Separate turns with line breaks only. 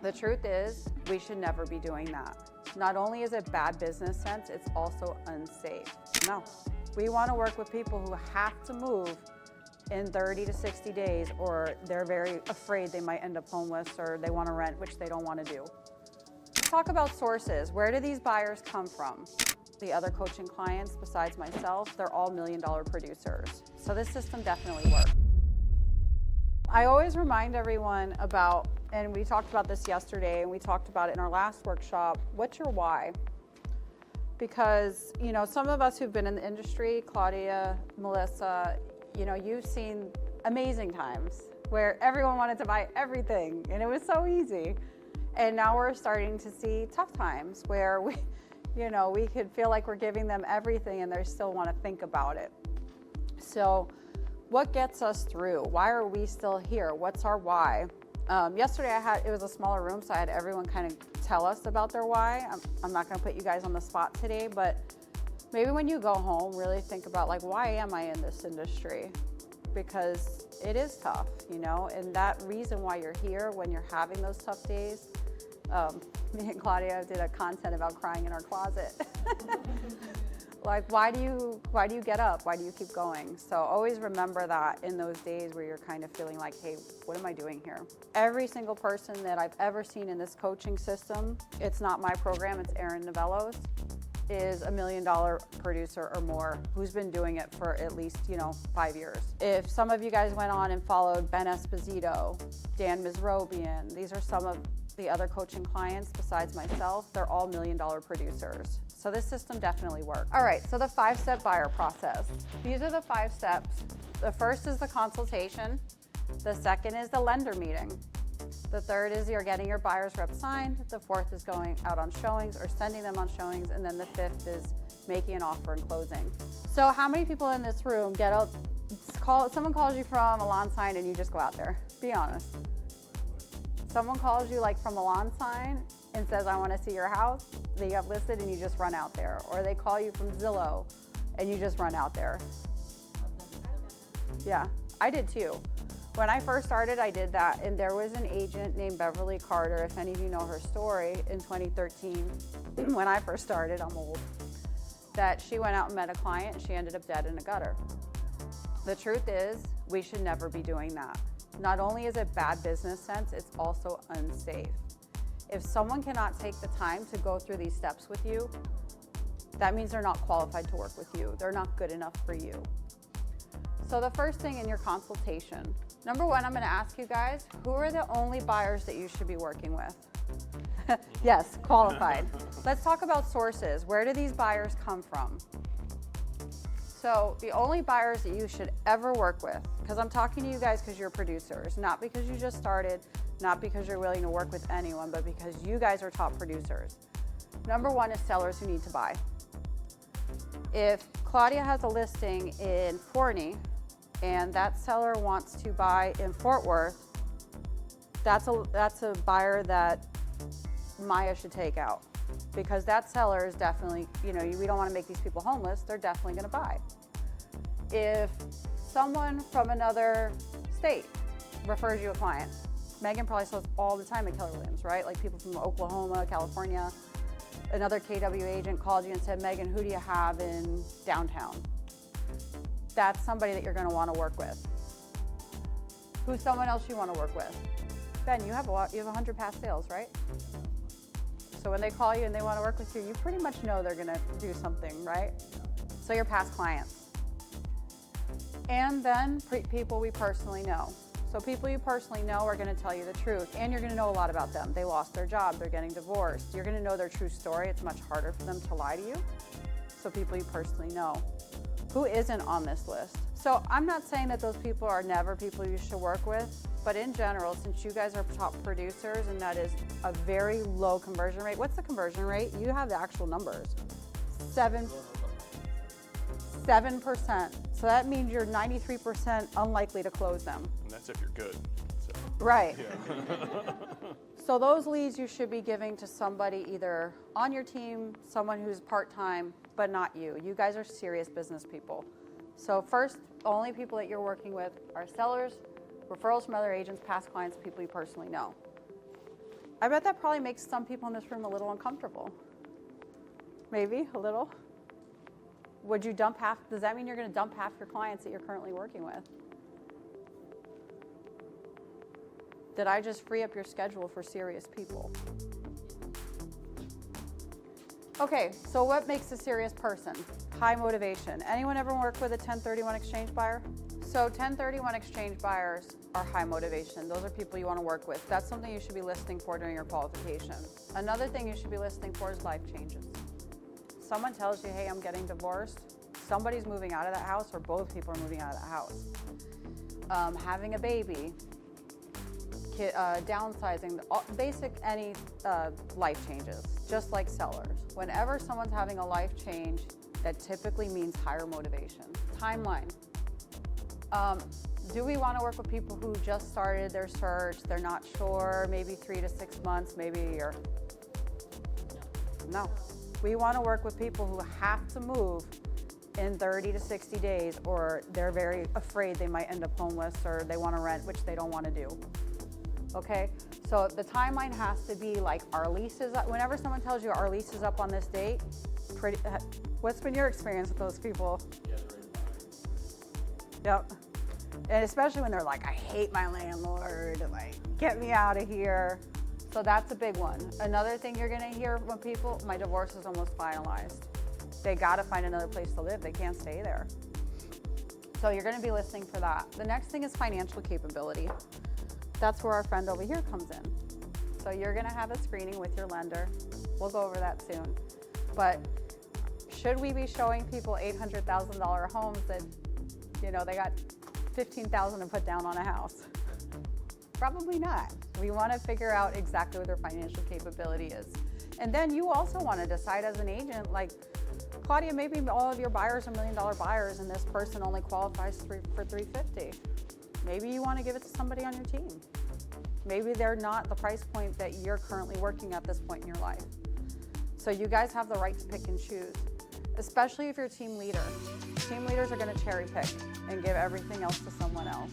The truth is, we should never be doing that. Not only is it bad business sense, it's also unsafe. No, we want to work with people who have to move in 30 to 60 days, or they're very afraid they might end up homeless, or they want to rent, which they don't want to do. Let's talk about sources. Where do these buyers come from? The other coaching clients besides myself, they're all $1 million producers. So this system definitely works. I always remind everyone about, and we talked about this yesterday, and we talked about it in our last workshop, what's your why? Because, you know, some of us who've been in the industry, Claudia, Melissa, you know, you've seen amazing times where everyone wanted to buy everything and it was so easy. And now we're starting to see tough times where we could feel like we're giving them everything and they still want to think about it. So what gets us through? Why are we still here? What's our why? Yesterday it was a smaller room, so I had everyone kind of tell us about their why. I'm not going to put you guys on the spot today, but maybe when you go home, really think about, like, why am I in this industry? Because it is tough, you know, and that reason why you're here when you're having those tough days. Me and Claudia did a content about crying in our closet. Like, why do you get up? Why do you keep going? So always remember that in those days where you're kind of feeling like, hey, what am I doing here? Every single person that I've ever seen in this coaching system, it's not my program, it's Aaron Novello's, is $1 million producer or more who's been doing it for at least, 5 years. If some of you guys went on and followed Ben Esposito, Dan Mizrobian, these are some of the other coaching clients besides myself, they're all $1 million producers. So this system definitely works. All right, so the 5-step buyer process. These are the 5 steps. The first is the consultation. The second is the lender meeting. The third is you're getting your buyer's rep signed. The fourth is going out on showings or sending them on showings. And then the fifth is making an offer and closing. So how many people in this room someone calls you from a lawn sign and you just go out there? Be honest. Someone calls you like from a lawn sign and says, I want to see your house that you have listed, and you just run out there. Or they call you from Zillow and you just run out there. Yeah, I did too. When I first started, I did that, and there was an agent named Beverly Carter, if any of you know her story, in 2013, when I first started, I'm old, that she went out and met a client, and she ended up dead in a gutter. The truth is, we should never be doing that. Not only is it bad business sense, it's also unsafe. If someone cannot take the time to go through these steps with you, that means they're not qualified to work with you. They're not good enough for you. So the first thing in your consultation, number one, I'm going to ask you guys, who are the only buyers that you should be working with? Yes, qualified. Let's talk about sources. Where do these buyers come from? So the only buyers that you should ever work with, because I'm talking to you guys because you're producers, not because you just started, not because you're willing to work with anyone, but because you guys are top producers. Number one is sellers who need to buy. If Claudia has a listing in Forney and that seller wants to buy in Fort Worth, that's a buyer that Maya should take out, because that seller is definitely, we don't want to make these people homeless, they're definitely going to buy. If someone from another state refers you a client, Megan probably sells all the time at Keller Williams, right? Like people from Oklahoma, California. Another KW agent called you and said, Megan, who do you have in downtown? That's somebody that you're going to want to work with. Who's someone else you want to work with? Ben, you have 100 past sales, right? So when they call you and they want to work with you, you pretty much know they're going to do something, right? So your past clients. And then people we personally know. So people you personally know are going to tell you the truth, and you're going to know a lot about them. They lost their job, they're getting divorced. You're going to know their true story. It's much harder for them to lie to you. So people you personally know. Who isn't on this list? So I'm not saying that those people are never people you should work with, but in general, since you guys are top producers and that is a very low conversion rate. What's the conversion rate? You have the actual numbers. 7%. So that means you're 93% unlikely to close them.
And that's if you're good. So.
Right.
Yeah.
So those leads you should be giving to somebody either on your team, someone who's part-time, but not you. You guys are serious business people. So first, only people that you're working with are sellers, referrals from other agents, past clients, people you personally know. I bet that probably makes some people in this room a little uncomfortable. Maybe a little. Would you dump half, does that mean you're going to dump half your clients that you're currently working with? Did I just free up your schedule for serious people? Okay, so what makes a serious person? High motivation. Anyone ever work with a 1031 exchange buyer? So 1031 exchange buyers are high motivation. Those are people you want to work with. That's something you should be listening for during your qualification. Another thing you should be listening for is life changes. Someone tells you, hey, I'm getting divorced. Somebody's moving out of that house, or both people are moving out of that house. Having a baby, downsizing, basic any life changes, just like sellers. Whenever someone's having a life change, that typically means higher motivation. Timeline. Do we want to work with people who just started their search, they're not sure, maybe 3 to 6 months, maybe a year? No. We want to work with people who have to move in 30 to 60 days, or they're very afraid they might end up homeless, or they want to rent, which they don't want to do. Okay, so the timeline has to be like our lease is up. Whenever someone tells you our lease is up on this date, what's been your experience with those people? Yep. And especially when they're like, I hate my landlord, like, get me out of here. So that's a big one. Another thing you're gonna hear from people, my divorce is almost finalized. They gotta find another place to live. They can't stay there. So you're gonna be listening for that. The next thing is financial capability. That's where our friend over here comes in. So you're gonna have a screening with your lender. We'll go over that soon. But should we be showing people $800,000 homes that, you know, they got $15,000 to put down on a house? Probably not. We wanna figure out exactly what their financial capability is. And then you also wanna decide as an agent, like, Claudia, maybe all of your buyers are $1 million buyers and this person only qualifies for $350,000. Maybe you want to give it to somebody on your team. Maybe they're not the price point that you're currently working at this point in your life. So you guys have the right to pick and choose, especially if you're a team leader. Team leaders are going to cherry pick and give everything else to someone else.